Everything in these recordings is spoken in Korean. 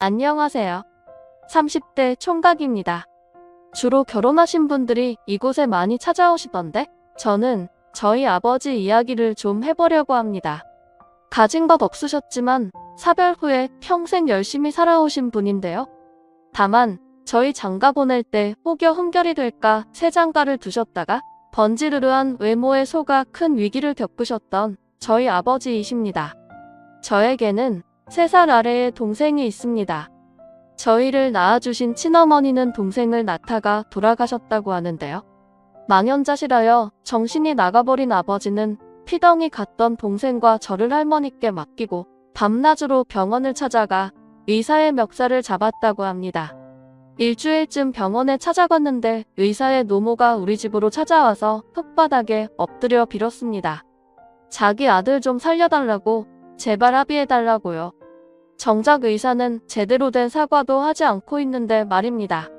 안녕하세요. 30대 총각입니다. 주로 결혼하신 분들이 이곳에 많이 찾아오시던데 저는 저희 아버지 이야기를 좀 해보려고 합니다. 가진 것 없으셨지만 사별 후에 평생 열심히 살아오신 분인데요. 다만 저희 장가 보낼 때 혹여 흠결이 될까 새 장가를 두셨다가 번지르르한 외모에 속아 큰 위기를 겪으셨던 저희 아버지이십니다. 저에게는 3살 아래의 동생이 있습니다. 저희를 낳아주신 친어머니는 동생을 낳다가 돌아가셨다고 하는데요. 망연자실하여 정신이 나가버린 아버지는 피덩이 갔던 동생과 저를 할머니께 맡기고 밤낮으로 병원을 찾아가 의사의 멱살을 잡았다고 합니다. 일주일쯤 병원에 찾아갔는데 의사의 노모가 우리 집으로 찾아와서 흙바닥에 엎드려 빌었습니다. 자기 아들 좀 살려달라고, 제발 합의해달라고요. 정작 의사는 제대로 된 사과도 하지 않고 있는데 말입니다.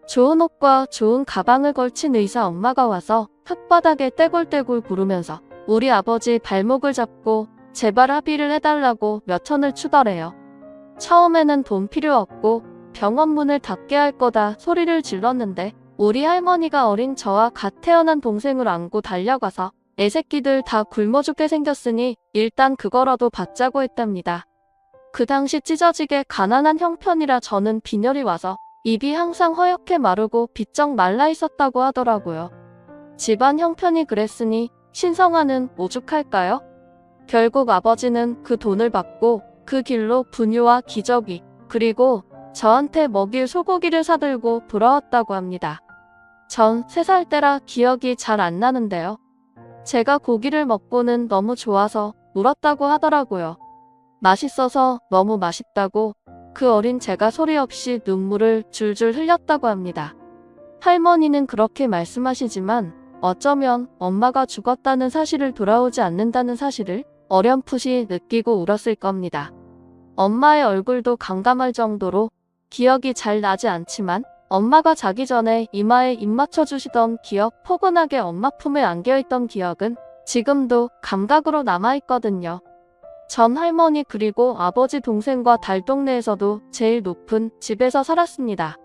좋은 옷과 좋은 가방을 걸친 의사 엄마가 와서 흙바닥에 떼굴떼굴 구르면서 우리 아버지 발목을 잡고 제발 합의를 해달라고 몇 천을 추더래요. 처음에는 돈 필요 없고 병원 문을 닫게 할 거다 소리를 질렀는데 우리 할머니가 어린 저와 갓 태어난 동생을 안고 달려가서 애새끼들 다 굶어 죽게 생겼으니 일단 그거라도 받자고 했답니다. 그 당시 찢어지게 가난한 형편이라 저는 빈혈이 와서 입이 항상 허옇게 마르고 비쩍 말라 있었다고 하더라고요. 집안 형편이 그랬으니 신성아는 오죽할까요? 결국 아버지는 그 돈을 받고 그 길로 분유와 기저귀 그리고 저한테 먹일 소고기를 사들고 돌아왔다고 합니다. 전 3살 때라 기억이 잘 안 나는데요. 제가 고기를 먹고는 너무 좋아서 울었다고 하더라고요. 맛있어서 너무 맛있다고 그 어린 제가 소리 없이 눈물을 줄줄 흘렸다고 합니다. 할머니는 그렇게 말씀하시지만 어쩌면 엄마가 죽었다는 사실을 돌아오지 않는다는 사실을 어렴풋이 느끼고 울었을 겁니다. 엄마의 얼굴도 감감할 정도로 기억이 잘 나지 않지만 엄마가 자기 전에 이마에 입 맞춰주시던 기억, 포근하게 엄마 품에 안겨있던 기억은 지금도 감각으로 남아있거든요. 전 할머니 그리고 아버지 동생과 달동네에서도 제일 높은 집에서 살았습니다.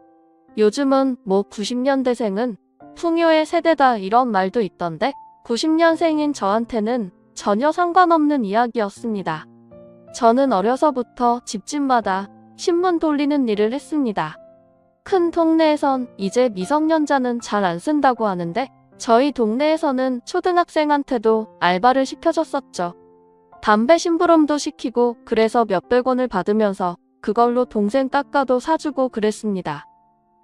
요즘은 뭐 90년대생은 풍요의 세대다 이런 말도 있던데 90년생인 저한테는 전혀 상관없는 이야기였습니다. 저는 어려서부터 집집마다 신문 돌리는 일을 했습니다. 큰 동네에선 이제 미성년자는 잘 안 쓴다고 하는데 저희 동네에서는 초등학생한테도 알바를 시켜줬었죠. 담배 심부름도 시키고 그래서 몇백 원을 받으면서 그걸로 동생 깎아도 사주고 그랬습니다.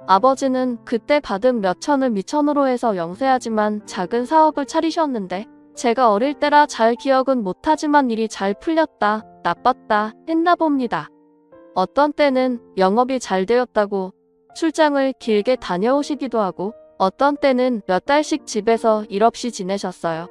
아버지는 그때 받은 몇 천을 미천으로 해서 영세하지만 작은 사업을 차리셨는데 제가 어릴 때라 잘 기억은 못하지만 일이 잘 풀렸다, 나빴다 했나 봅니다. 어떤 때는 영업이 잘 되었다고 출장을 길게 다녀오시기도 하고 어떤 때는 몇 달씩 집에서 일 없이 지내셨어요.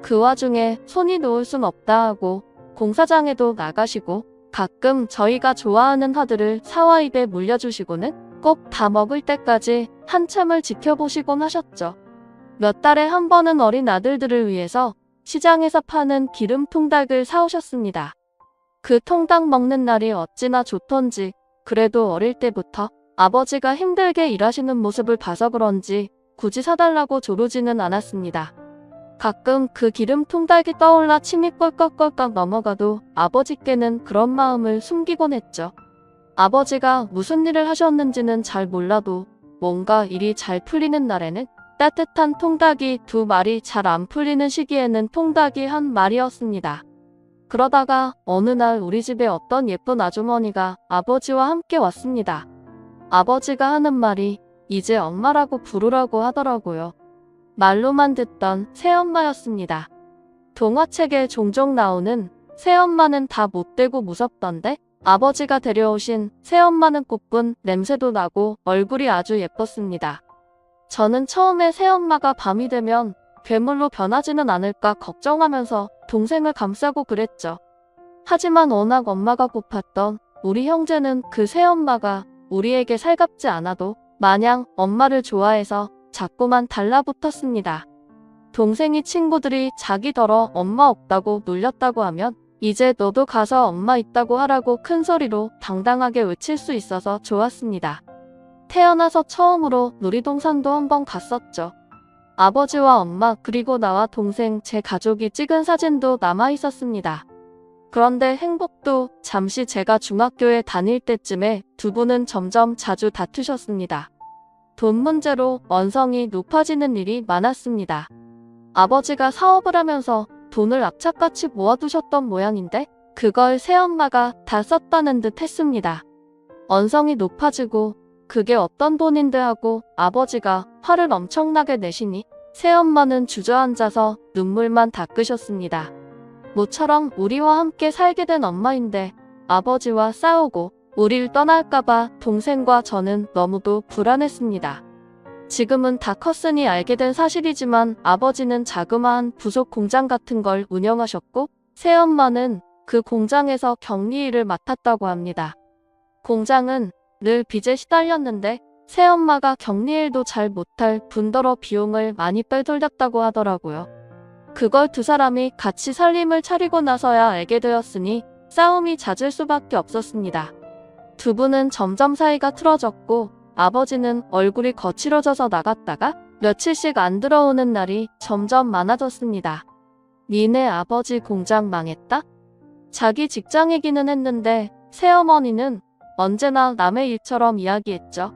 그 와중에 손이 놓을 순 없다 하고 공사장에도 나가시고 가끔 저희가 좋아하는 화들을 사와 입에 물려주시고는 꼭 다 먹을 때까지 한참을 지켜보시곤 하셨죠. 몇 달에 한 번은 어린 아들들을 위해서 시장에서 파는 기름 통닭을 사오셨습니다. 그 통닭 먹는 날이 어찌나 좋던지 그래도 어릴 때부터 아버지가 힘들게 일하시는 모습을 봐서 그런지 굳이 사달라고 조르지는 않았습니다. 가끔 그 기름 통닭이 떠올라 침이 꼴깍꼴깍 넘어가도 아버지께는 그런 마음을 숨기곤 했죠. 아버지가 무슨 일을 하셨는지는 잘 몰라도 뭔가 일이 잘 풀리는 날에는 따뜻한 통닭이 2마리, 잘 안 풀리는 시기에는 통닭이 1마리였습니다. 그러다가 어느 날 우리 집에 어떤 예쁜 아주머니가 아버지와 함께 왔습니다. 아버지가 하는 말이 이제 엄마라고 부르라고 하더라고요. 말로만 듣던 새엄마였습니다. 동화책에 종종 나오는 새엄마는 다 못되고 무섭던데 아버지가 데려오신 새엄마는 꽃분 냄새도 나고 얼굴이 아주 예뻤습니다. 저는 처음에 새엄마가 밤이 되면 괴물로 변하지는 않을까 걱정하면서 동생을 감싸고 그랬죠. 하지만 워낙 엄마가 고팠던 우리 형제는 그 새엄마가 우리에게 살갑지 않아도 마냥 엄마를 좋아해서 자꾸만 달라붙었습니다. 동생이 친구들이 자기더러 엄마 없다고 놀렸다고 하면 이제 너도 가서 엄마 있다고 하라고 큰 소리로 당당하게 외칠 수 있어서 좋았습니다. 태어나서 처음으로 놀이동산도 한번 갔었죠. 아버지와 엄마 그리고 나와 동생 제 가족이 찍은 사진도 남아 있었습니다. 그런데 행복도 잠시 제가 중학교에 다닐 때쯤에 두 분은 점점 자주 다투셨습니다. 돈 문제로 언성이 높아지는 일이 많았습니다. 아버지가 사업을 하면서 돈을 악착같이 모아두셨던 모양인데 그걸 새엄마가 다 썼다는 듯 했습니다. 언성이 높아지고 그게 어떤 돈인데 하고 아버지가 화를 엄청나게 내시니 새엄마는 주저앉아서 눈물만 닦으셨습니다. 모처럼 우리와 함께 살게 된 엄마인데 아버지와 싸우고 우릴 떠날까봐 동생과 저는 너무도 불안했습니다. 지금은 다 컸으니 알게 된 사실이지만 아버지는 자그마한 부속 공장 같은 걸 운영하셨고 새엄마는 그 공장에서 격리 일을 맡았다고 합니다. 공장은 늘 빚에 시달렸는데 새엄마가 격리일도 잘 못할 뿐더러 비용을 많이 빼돌렸다고 하더라고요. 그걸 두 사람이 같이 살림을 차리고 나서야 알게 되었으니 싸움이 잦을 수밖에 없었습니다. 두 분은 점점 사이가 틀어졌고 아버지는 얼굴이 거칠어져서 나갔다가 며칠씩 안 들어오는 날이 점점 많아졌습니다. 니네 아버지 공장 망했다? 자기 직장이기는 했는데 새어머니는 언제나 남의 일처럼 이야기했죠.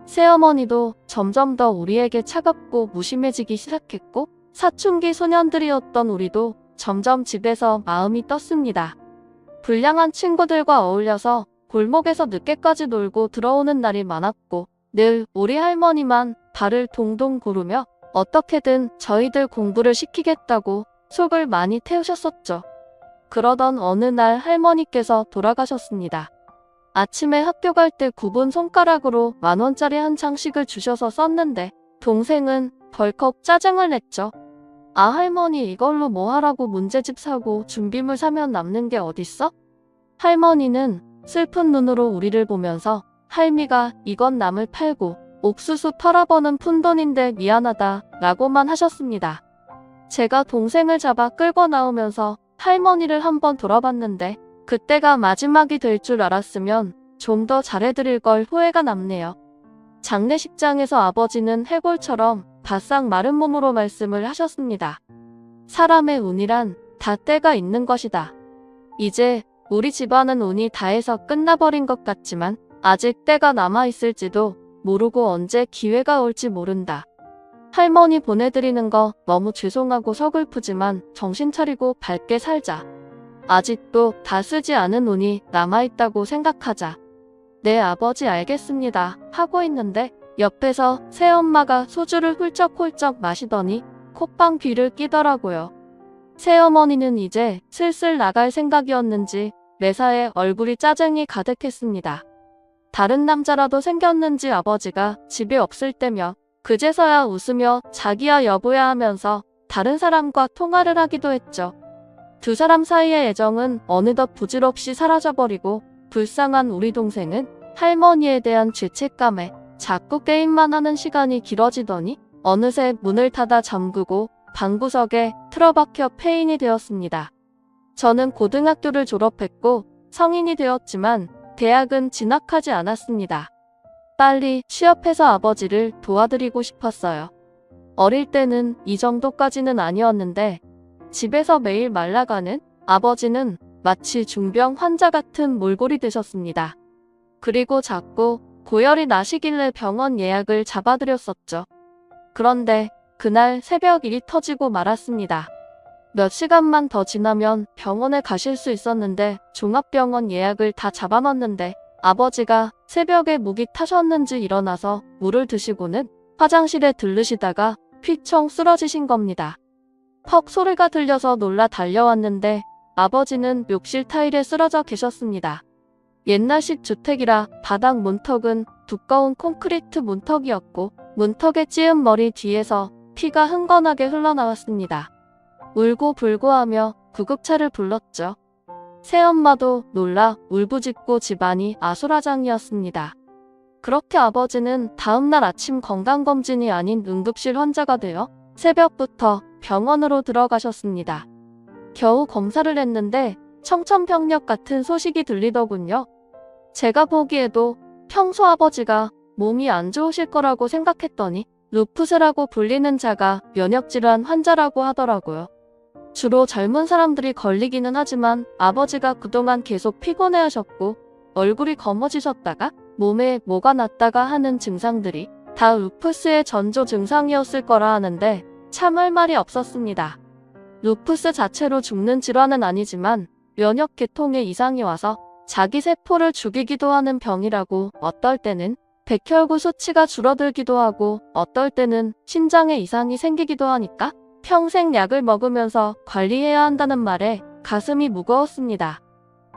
새어머니도 점점 더 우리에게 차갑고 무심해지기 시작했고 사춘기 소년들이었던 우리도 점점 집에서 마음이 떴습니다. 불량한 친구들과 어울려서 골목에서 늦게까지 놀고 들어오는 날이 많았고 늘 우리 할머니만 발을 동동 구르며 어떻게든 저희들 공부를 시키겠다고 속을 많이 태우셨었죠. 그러던 어느 날 할머니께서 돌아가셨습니다. 아침에 학교 갈 때 굽은 손가락으로 10,000원짜리 한 장씩을 주셔서 썼는데 동생은 벌컥 짜증을 냈죠. 아 할머니 이걸로 뭐 하라고 문제집 사고 준비물 사면 남는 게 어딨어? 할머니는 슬픈 눈으로 우리를 보면서 할미가 이건 남을 팔고 옥수수 털어버는 푼돈인데 미안하다 라고만 하셨습니다. 제가 동생을 잡아 끌고 나오면서 할머니를 한번 돌아봤는데 그때가 마지막이 될 줄 알았으면 좀 더 잘해드릴 걸 후회가 남네요. 장례식장에서 아버지는 해골처럼 바싹 마른 몸으로 말씀을 하셨습니다. 사람의 운이란 다 때가 있는 것이다. 이제 우리 집안은 운이 다해서 끝나버린 것 같지만 아직 때가 남아있을지도 모르고 언제 기회가 올지 모른다. 할머니 보내드리는 거 너무 죄송하고 서글프지만 정신 차리고 밝게 살자. 아직도 다 쓰지 않은 운이 남아있다고 생각하자. 네 아버지 알겠습니다 하고 있는데 옆에서 새엄마가 소주를 훌쩍훌쩍 마시더니 콧방 귀를 끼더라고요. 새어머니는 이제 슬슬 나갈 생각이었는지 매사에 얼굴이 짜증이 가득했습니다. 다른 남자라도 생겼는지 아버지가 집에 없을 때며 그제서야 웃으며 자기야 여보야 하면서 다른 사람과 통화를 하기도 했죠. 두 사람 사이의 애정은 어느덧 부질없이 사라져버리고 불쌍한 우리 동생은 할머니에 대한 죄책감에 자꾸 게임만 하는 시간이 길어지더니 어느새 문을 닫아 잠그고 방구석에 틀어박혀 폐인이 되었습니다. 저는 고등학교를 졸업했고 성인이 되었지만 대학은 진학하지 않았습니다. 빨리 취업해서 아버지를 도와드리고 싶었어요. 어릴 때는 이 정도까지는 아니었는데 집에서 매일 말라가는 아버지는 마치 중병 환자 같은 몰골이 되셨습니다. 그리고 자꾸 고열이 나시길래 병원 예약을 잡아드렸었죠. 그런데 그날 새벽 일이 터지고 말았습니다. 몇 시간만 더 지나면 병원에 가실 수 있었는데 종합병원 예약을 다 잡아놨는데 아버지가 새벽에 목이 타셨는지 일어나서 물을 드시고는 화장실에 들르시다가 휘청 쓰러지신 겁니다. 퍽 소리가 들려서 놀라 달려왔는데 아버지는 욕실 타일에 쓰러져 계셨습니다. 옛날식 주택이라 바닥 문턱은 두꺼운 콘크리트 문턱이었고 문턱에 찧은 머리 뒤에서 피가 흥건하게 흘러나왔습니다. 울고불고하며 구급차를 불렀죠. 새엄마도 놀라 울부짖고 집안이 아수라장이었습니다. 그렇게 아버지는 다음날 아침 건강검진이 아닌 응급실 환자가 되어 새벽부터 병원으로 들어가셨습니다. 겨우 검사를 했는데 청천벽력 같은 소식이 들리더군요. 제가 보기에도 평소 아버지가 몸이 안 좋으실 거라고 생각했더니 루푸스라고 불리는 자가 면역질환 환자라고 하더라고요. 주로 젊은 사람들이 걸리기는 하지만 아버지가 그동안 계속 피곤해하셨고 얼굴이 검어지셨다가 몸에 뭐가 났다가 하는 증상들이 다 루푸스의 전조 증상이었을 거라 하는데 참을 말이 없었습니다. 루푸스 자체로 죽는 질환은 아니지만 면역 계통에 이상이 와서 자기 세포를 죽이기도 하는 병이라고, 어떨 때는 백혈구 수치가 줄어들기도 하고 어떨 때는 심장에 이상이 생기기도 하니까 평생 약을 먹으면서 관리해야 한다는 말에 가슴이 무거웠습니다.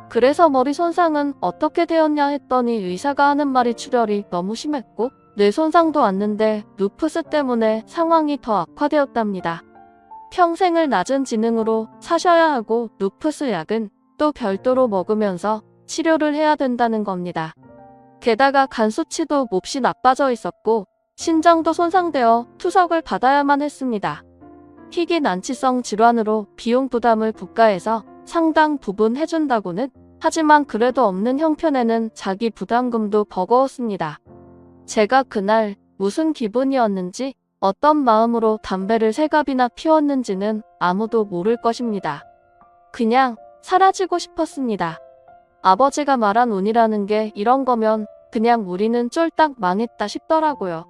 그래서 머리 손상은 어떻게 되었냐 했더니 의사가 하는 말이 출혈이 너무 심했고 뇌 손상도 왔는데 루푸스 때문에 상황이 더 악화되었답니다. 평생을 낮은 지능으로 사셔야 하고 루푸스 약은 또 별도로 먹으면서 치료를 해야 된다는 겁니다. 게다가 간 수치도 몹시 나빠져 있었고 신장도 손상되어 투석을 받아야만 했습니다. 희귀 난치성 질환으로 비용 부담을 국가에서 상당 부분 해준다고는 하지만 그래도 없는 형편에는 자기 부담금도 버거웠습니다. 제가 그날 무슨 기분이었는지 어떤 마음으로 담배를 세 갑이나 피웠는지는 아무도 모를 것입니다. 그냥 사라지고 싶었습니다. 아버지가 말한 운이라는 게 이런 거면 그냥 우리는 쫄딱 망했다 싶더라고요.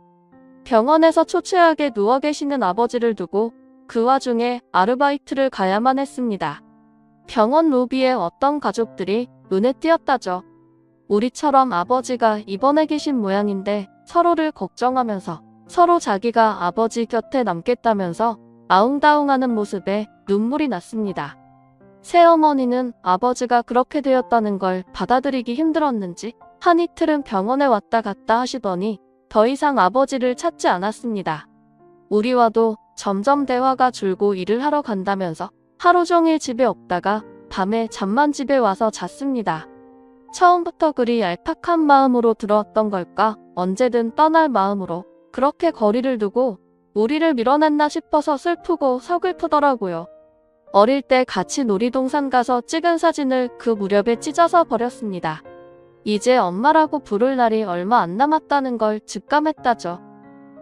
병원에서 초췌하게 누워 계시는 아버지를 두고 그 와중에 아르바이트를 가야만 했습니다. 병원 로비에 어떤 가족들이 눈에 띄었다죠. 우리처럼 아버지가 입원해 계신 모양인데 서로를 걱정하면서 서로 자기가 아버지 곁에 남겠다면서 아웅다웅하는 모습에 눈물이 났습니다. 새어머니는 아버지가 그렇게 되었다는 걸 받아들이기 힘들었는지 한 이틀은 병원에 왔다 갔다 하시더니 더 이상 아버지를 찾지 않았습니다. 우리와도 점점 대화가 줄고 일을 하러 간다면서 하루 종일 집에 없다가 밤에 잠만 집에 와서 잤습니다. 처음부터 그리 얄팍한 마음으로 들어왔던 걸까, 언제든 떠날 마음으로 그렇게 거리를 두고 우리를 밀어냈나 싶어서 슬프고 서글프더라고요. 어릴 때 같이 놀이동산 가서 찍은 사진을 그 무렵에 찢어서 버렸습니다. 이제 엄마라고 부를 날이 얼마 안 남았다는 걸 직감했다죠.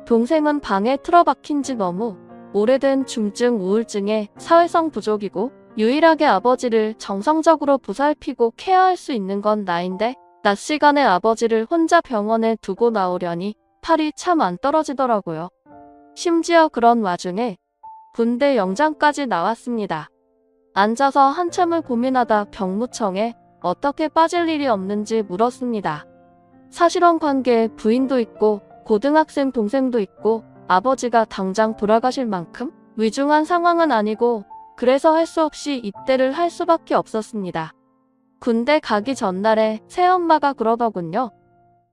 동생은 방에 틀어박힌 지 너무 오래된 중증 우울증에 사회성 부족이고 유일하게 아버지를 정성적으로 보살피고 케어할 수 있는 건 나인데 낮 시간에 아버지를 혼자 병원에 두고 나오려니 팔이 참 안 떨어지더라고요. 심지어 그런 와중에 군대 영장까지 나왔습니다. 앉아서 한참을 고민하다 병무청에 어떻게 빠질 일이 없는지 물었습니다. 사실혼 관계에 부인도 있고 고등학생 동생도 있고 아버지가 당장 돌아가실 만큼 위중한 상황은 아니고 그래서 할 수 없이 입대를 할 수밖에 없었습니다. 군대 가기 전날에 새엄마가 그러더군요.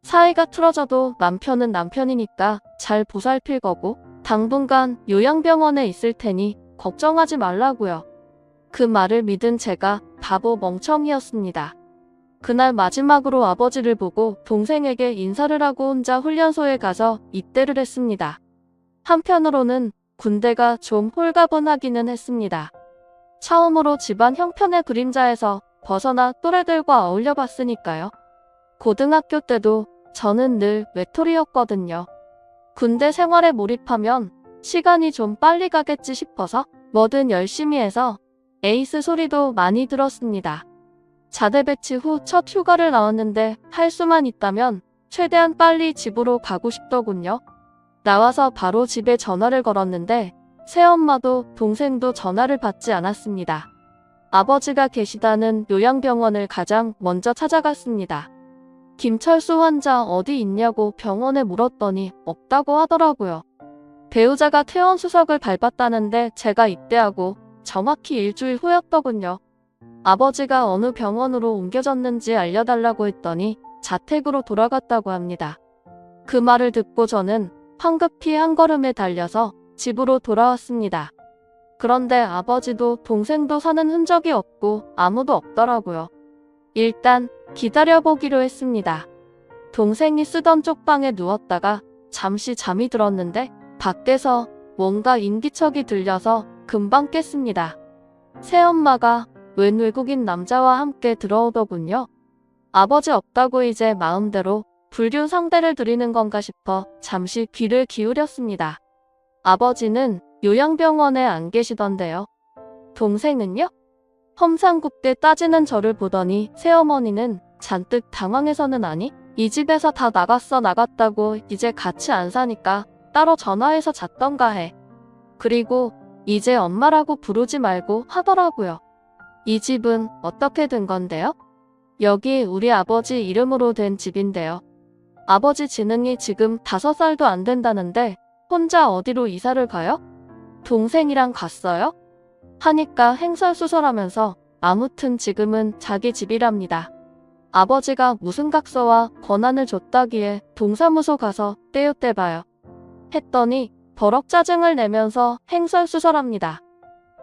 사이가 틀어져도 남편은 남편이니까 잘 보살필 거고 당분간 요양병원에 있을 테니 걱정하지 말라고요. 그 말을 믿은 제가 바보 멍청이였습니다. 그날 마지막으로 아버지를 보고 동생에게 인사를 하고 혼자 훈련소에 가서 입대를 했습니다. 한편으로는 군대가 좀 홀가분하기는 했습니다. 처음으로 집안 형편의 그림자에서 벗어나 또래들과 어울려 봤으니까요. 고등학교 때도 저는 늘 외톨이였거든요. 군대 생활에 몰입하면 시간이 좀 빨리 가겠지 싶어서 뭐든 열심히 해서 에이스 소리도 많이 들었습니다. 자대 배치 후 첫 휴가를 나왔는데 할 수만 있다면 최대한 빨리 집으로 가고 싶더군요. 나와서 바로 집에 전화를 걸었는데 새엄마도 동생도 전화를 받지 않았습니다. 아버지가 계시다는 요양병원을 가장 먼저 찾아갔습니다. 김철수 환자 어디 있냐고 병원에 물었더니 없다고 하더라고요. 배우자가 퇴원 수석을 밟았다는데 제가 입대하고 정확히 일주일 후였더군요. 아버지가 어느 병원으로 옮겨졌는지 알려달라고 했더니 자택으로 돌아갔다고 합니다. 그 말을 듣고 저는 황급히 한 걸음에 달려서 집으로 돌아왔습니다. 그런데 아버지도 동생도 사는 흔적이 없고 아무도 없더라고요. 일단 기다려보기로 했습니다. 동생이 쓰던 쪽방에 누웠다가 잠시 잠이 들었는데 밖에서 뭔가 인기척이 들려서 금방 깼습니다. 새엄마가 웬 외국인 남자와 함께 들어오더군요. 아버지 없다고 이제 마음대로 불륜 상대를 드리는 건가 싶어 잠시 귀를 기울였습니다. 아버지는 요양병원에 안 계시던데요. 동생은요? 험상궂게 따지는 저를 보더니 새어머니는 잔뜩 당황해서는 아니? 이 집에서 다 나갔다고 이제 같이 안 사니까 따로 전화해서 잤던가 해. 그리고 이제 엄마라고 부르지 말고 하더라고요. 이 집은 어떻게 된 건데요? 여기 우리 아버지 이름으로 된 집인데요. 아버지 지능이 지금 5살도 안 된다는데 혼자 어디로 이사를 가요? 동생이랑 갔어요? 하니까 횡설수설하면서 아무튼 지금은 자기 집이랍니다. 아버지가 무슨 각서와 권한을 줬다기에 동사무소 가서 떼요떼봐요. 했더니 버럭 짜증을 내면서 횡설수설합니다.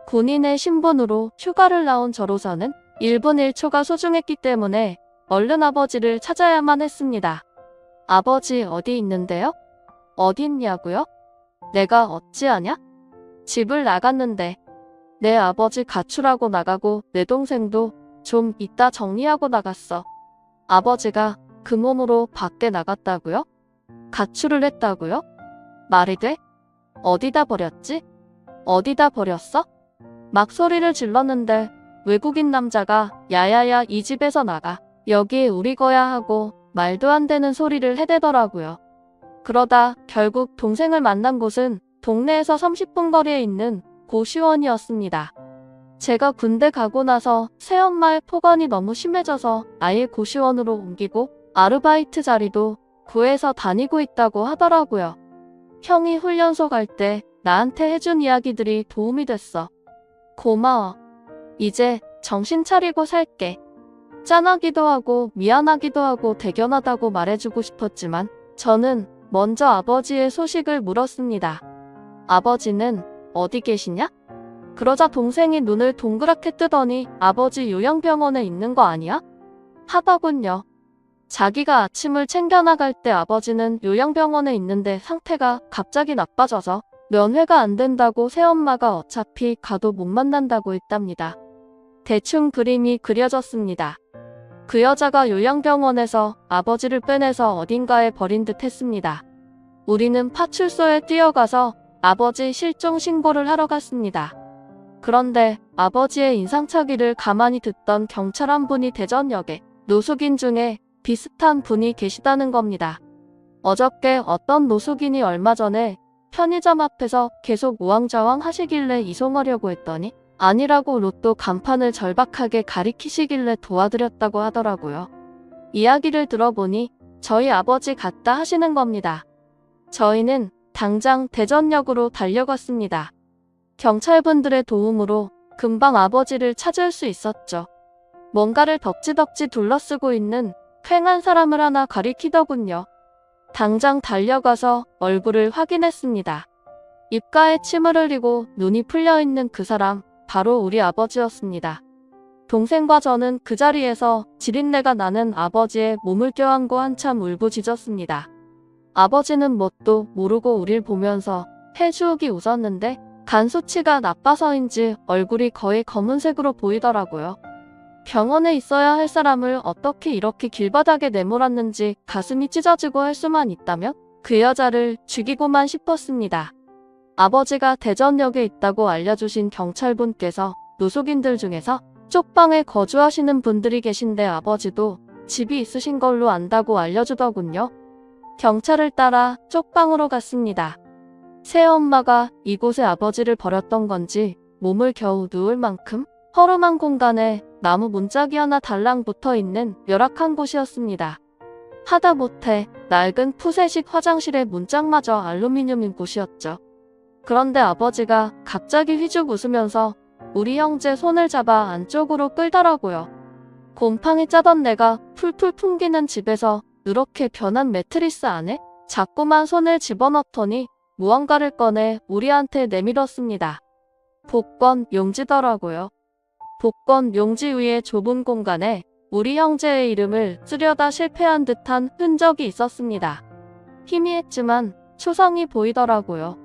군인의 신분으로 휴가를 나온 저로서는 1분 1초가 소중했기 때문에 얼른 아버지를 찾아야만 했습니다. 아버지 어디 있는데요? 어디 있냐고요? 내가 어찌하냐? 집을 나갔는데 내 아버지 가출하고 나가고 내 동생도 좀 이따 정리하고 나갔어. 아버지가 그 몸으로 밖에 나갔다고요? 가출을 했다고요? 말이 돼? 어디다 버렸지? 어디다 버렸어? 막 소리를 질렀는데 외국인 남자가 야야야 이 집에서 나가. 여기 우리 거야 하고 말도 안 되는 소리를 해대더라고요. 그러다 결국 동생을 만난 곳은 동네에서 30분 거리에 있는 고시원이었습니다. 제가 군대 가고 나서 새엄마의 폭언이 너무 심해져서 아예 고시원으로 옮기고 아르바이트 자리도 구해서 다니고 있다고 하더라고요. 형이 훈련소 갈 때 나한테 해준 이야기들이 도움이 됐어. 고마워. 이제 정신 차리고 살게. 짠하기도 하고 미안하기도 하고 대견하다고 말해주고 싶었지만 저는 먼저 아버지의 소식을 물었습니다. 아버지는 어디 계시냐? 그러자 동생이 눈을 동그랗게 뜨더니 아버지 요양병원에 있는 거 아니야? 하더군요. 자기가 아침을 챙겨 나갈 때 아버지는 요양병원에 있는데 상태가 갑자기 나빠져서 면회가 안 된다고 새엄마가 어차피 가도 못 만난다고 했답니다. 대충 그림이 그려졌습니다. 그 여자가 요양병원에서 아버지를 빼내서 어딘가에 버린 듯 했습니다. 우리는 파출소에 뛰어가서 아버지 실종 신고를 하러 갔습니다. 그런데 아버지의 인상착의를 가만히 듣던 경찰 한 분이 대전역에 노숙인 중에 비슷한 분이 계시다는 겁니다. 어저께 어떤 노숙인이 얼마 전에 편의점 앞에서 계속 우왕좌왕 하시길래 이송하려고 했더니 아니라고 로또 간판을 절박하게 가리키시길래 도와드렸다고 하더라고요. 이야기를 들어보니 저희 아버지 같다 하시는 겁니다. 저희는 당장 대전역으로 달려갔습니다. 경찰분들의 도움으로 금방 아버지를 찾을 수 있었죠. 뭔가를 덕지덕지 둘러쓰고 있는 퀭한 사람을 하나 가리키더군요. 당장 달려가서 얼굴을 확인했습니다. 입가에 침을 흘리고 눈이 풀려있는 그 사람, 바로 우리 아버지였습니다. 동생과 저는 그 자리에서 지린내가 나는 아버지의 몸을 껴안고 한참 울부짖었습니다. 아버지는 뭣도 모르고 우릴 보면서 해주욱이 웃었는데 간 수치가 나빠서인지 얼굴이 거의 검은색으로 보이더라고요. 병원에 있어야 할 사람을 어떻게 이렇게 길바닥에 내몰았는지 가슴이 찢어지고 할 수만 있다면 그 여자를 죽이고만 싶었습니다. 아버지가 대전역에 있다고 알려주신 경찰분께서 노숙인들 중에서 쪽방에 거주하시는 분들이 계신데 아버지도 집이 있으신 걸로 안다고 알려주더군요. 경찰을 따라 쪽방으로 갔습니다. 새엄마가 이곳에 아버지를 버렸던 건지 몸을 겨우 누울 만큼 허름한 공간에 나무 문짝이 하나 달랑 붙어있는 열악한 곳이었습니다. 하다못해 낡은 푸세식 화장실의 문짝마저 알루미늄인 곳이었죠. 그런데 아버지가 갑자기 휘죽 웃으면서 우리 형제 손을 잡아 안쪽으로 끌더라고요. 곰팡이 짜던 내가 풀풀 풍기는 집에서 이렇게 변한 매트리스 안에 자꾸만 손을 집어넣더니 무언가를 꺼내 우리한테 내밀었습니다. 복권 용지더라고요. 복권 용지 위의 좁은 공간에 우리 형제의 이름을 쓰려다 실패한 듯한 흔적이 있었습니다. 희미했지만 초성이 보이더라고요.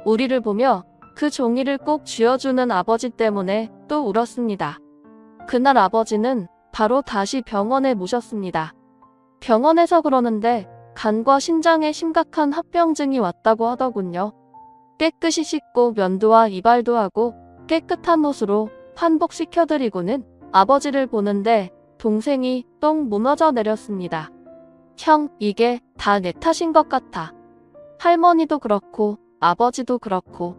우리를 보며 그 종이를 꼭 쥐어주는 아버지 때문에 또 울었습니다. 그날 아버지는 바로 다시 병원에 모셨습니다. 병원에서 그러는데 간과 신장에 심각한 합병증이 왔다고 하더군요. 깨끗이 씻고 면도와 이발도 하고 깨끗한 옷으로 환복시켜드리고는 아버지를 보는데 동생이 똥 무너져 내렸습니다. 형, 이게 다 내 탓인 것 같아. 할머니도 그렇고 아버지도 그렇고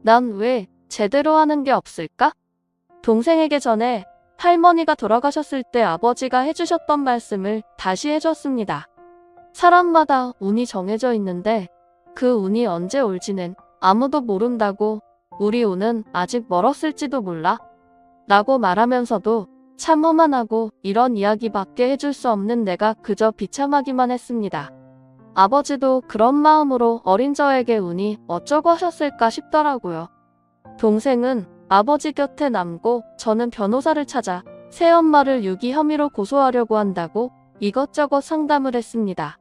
난 왜 제대로 하는 게 없을까? 동생에게 전에 할머니가 돌아가셨을 때 아버지가 해주셨던 말씀을 다시 해줬습니다. 사람마다 운이 정해져 있는데 그 운이 언제 올지는 아무도 모른다고. 우리 운은 아직 멀었을지도 몰라. 라고 말하면서도 참호만 하고 이런 이야기밖에 해줄 수 없는 내가 그저 비참하기만 했습니다. 아버지도 그런 마음으로 어린 저에게 운이 어쩌고 하셨을까 싶더라고요. 동생은 아버지 곁에 남고 저는 변호사를 찾아 새엄마를 유기 혐의로 고소하려고 한다고 이것저것 상담을 했습니다.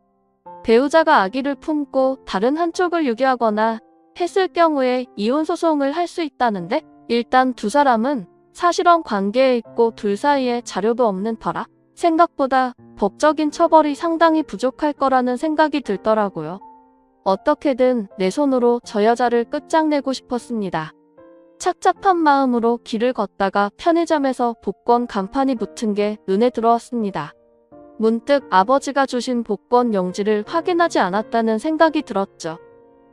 배우자가 아기를 품고 다른 한쪽을 유기하거나 했을 경우에 이혼 소송을 할 수 있다는데 일단 두 사람은 사실혼 관계에 있고 둘 사이에 자료도 없는 터라 생각보다 법적인 처벌이 상당히 부족할 거라는 생각이 들더라고요. 어떻게든 내 손으로 저 여자를 끝장내고 싶었습니다. 착잡한 마음으로 길을 걷다가 편의점에서 복권 간판이 붙은 게 눈에 들어왔습니다. 문득 아버지가 주신 복권 용지를 확인하지 않았다는 생각이 들었죠.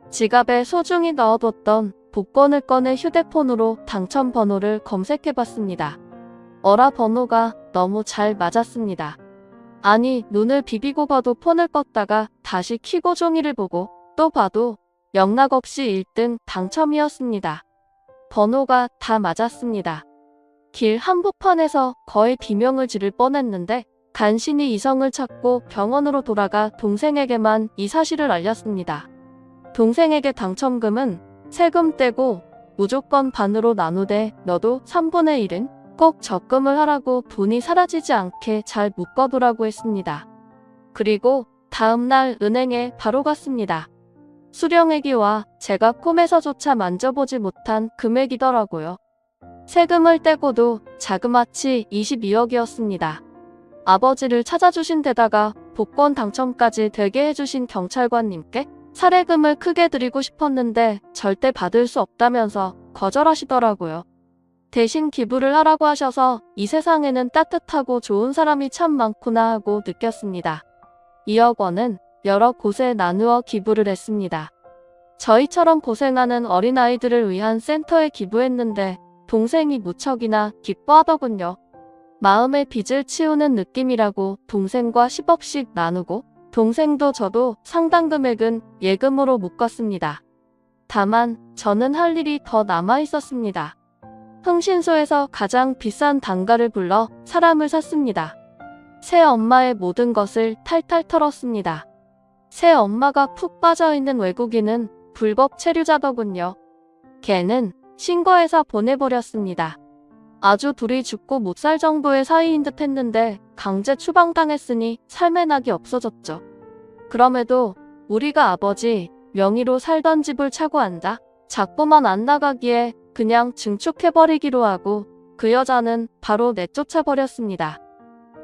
지갑에 소중히 넣어뒀던 복권을 꺼내 휴대폰으로 당첨 번호를 검색해봤습니다. 어라 번호가 너무 잘 맞았습니다. 아니, 눈을 비비고 봐도 폰을 껐다가 다시 켜고 종이를 보고 또 봐도 영락없이 1등 당첨이었습니다. 번호가 다 맞았습니다. 길 한복판에서 거의 비명을 지를 뻔했는데 간신히 이성을 찾고 병원으로 돌아가 동생에게만 이 사실을 알렸습니다. 동생에게 당첨금은 세금 떼고 무조건 반으로 나누되 너도 3분의 1은 꼭 적금을 하라고 돈이 사라지지 않게 잘 묶어두라고 했습니다. 그리고 다음날 은행에 바로 갔습니다. 수령액이와 제가 꿈에서조차 만져보지 못한 금액이더라고요. 세금을 떼고도 자그마치 22억이었습니다. 아버지를 찾아주신 데다가 복권 당첨까지 되게 해주신 경찰관님께 사례금을 크게 드리고 싶었는데 절대 받을 수 없다면서 거절하시더라고요. 대신 기부를 하라고 하셔서 이 세상에는 따뜻하고 좋은 사람이 참 많구나 하고 느꼈습니다. 2억 원은 여러 곳에 나누어 기부를 했습니다. 저희처럼 고생하는 어린아이들을 위한 센터에 기부했는데 동생이 무척이나 기뻐하더군요. 마음의 빚을 치우는 느낌이라고 동생과 10억씩 나누고 동생도 저도 상당 금액은 예금으로 묶었습니다. 다만 저는 할 일이 더 남아 있었습니다. 흥신소에서 가장 비싼 단가를 불러 사람을 샀습니다. 새 엄마의 모든 것을 탈탈 털었습니다. 새 엄마가 푹 빠져있는 외국인은 불법 체류자더군요. 걔는 신고해서 보내버렸습니다. 아주 둘이 죽고 못 살 정도의 사이인 듯 했는데 강제 추방당했으니 삶의 낙이 없어졌죠. 그럼에도 우리가 아버지 명의로 살던 집을 차고 앉아 자꾸만 안 나가기에 그냥 증축해버리기로 하고 그 여자는 바로 내쫓아버렸습니다.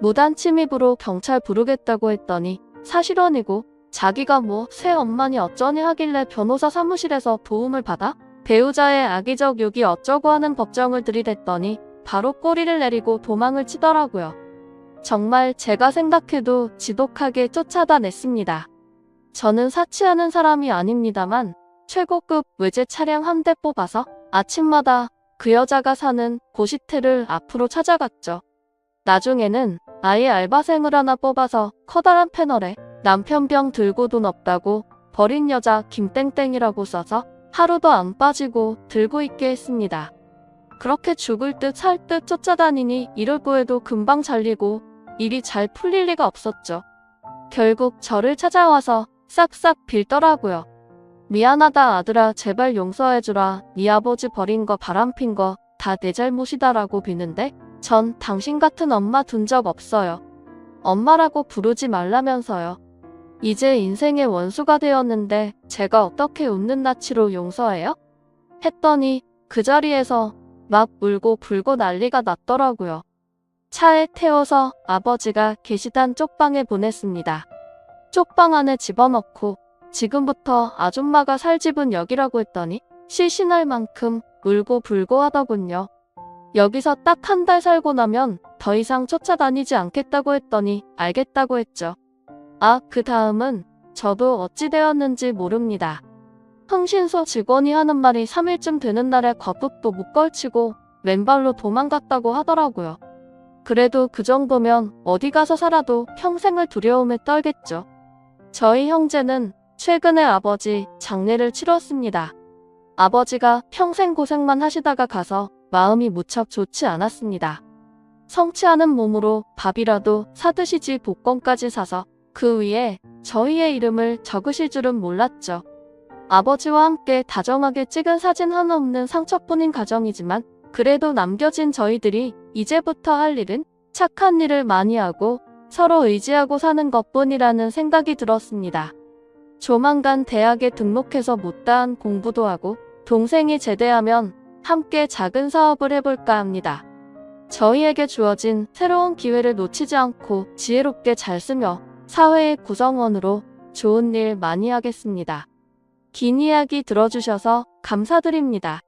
무단 침입으로 경찰 부르겠다고 했더니 사실혼이고 자기가 뭐 새 엄마니 어쩌니 하길래 변호사 사무실에서 도움을 받아 배우자의 악의적 유기 어쩌고 하는 법정을 들이댔더니 바로 꼬리를 내리고 도망을 치더라고요. 정말 제가 생각해도 지독하게 쫓아다 냈습니다. 저는 사치하는 사람이 아닙니다만 최고급 외제 차량 한 대 뽑아서 아침마다 그 여자가 사는 고시텔을 앞으로 찾아갔죠. 나중에는 아예 알바생을 하나 뽑아서 커다란 패널에 남편 병 들고 돈 없다고 버린 여자 김땡땡이라고 써서 하루도 안 빠지고 들고 있게 했습니다. 그렇게 죽을 듯 살 듯 쫓아다니니 이러고 해도 금방 잘리고 일이 잘 풀릴 리가 없었죠. 결국 저를 찾아와서 싹싹 빌더라고요. 미안하다 아들아, 제발 용서해주라. 네 아버지 버린 거 바람핀 거 다 내 잘못이다라고 비는데 전 당신 같은 엄마 둔 적 없어요. 엄마라고 부르지 말라면서요. 이제 인생의 원수가 되었는데 제가 어떻게 웃는 낯으로 용서해요? 했더니 그 자리에서 막 울고 불고 난리가 났더라고요. 차에 태워서 아버지가 계시던 쪽방에 보냈습니다. 쪽방 안에 집어넣고 지금부터 아줌마가 살 집은 여기라고 했더니 실신할 만큼 울고 불고 하더군요. 여기서 딱 한 달 살고 나면 더 이상 쫓아다니지 않겠다고 했더니 알겠다고 했죠. 아, 그 다음은 저도 어찌 되었는지 모릅니다. 흥신소 직원이 하는 말이 3일쯤 되는 날에 거북도 못 걸치고 맨발로 도망갔다고 하더라고요. 그래도 그 정도면 어디 가서 살아도 평생을 두려움에 떨겠죠. 저희 형제는 최근에 아버지 장례를 치렀습니다. 아버지가 평생 고생만 하시다가 가서 마음이 무척 좋지 않았습니다. 성취하는 몸으로 밥이라도 사드시지 복권까지 사서 그 위에 저희의 이름을 적으실 줄은 몰랐죠. 아버지와 함께 다정하게 찍은 사진 하나 없는 상처뿐인 가정이지만 그래도 남겨진 저희들이 이제부터 할 일은 착한 일을 많이 하고 서로 의지하고 사는 것뿐이라는 생각이 들었습니다. 조만간 대학에 등록해서 못다한 공부도 하고 동생이 제대하면 함께 작은 사업을 해볼까 합니다. 저희에게 주어진 새로운 기회를 놓치지 않고 지혜롭게 잘 쓰며 사회의 구성원으로 좋은 일 많이 하겠습니다. 긴 이야기 들어주셔서 감사드립니다.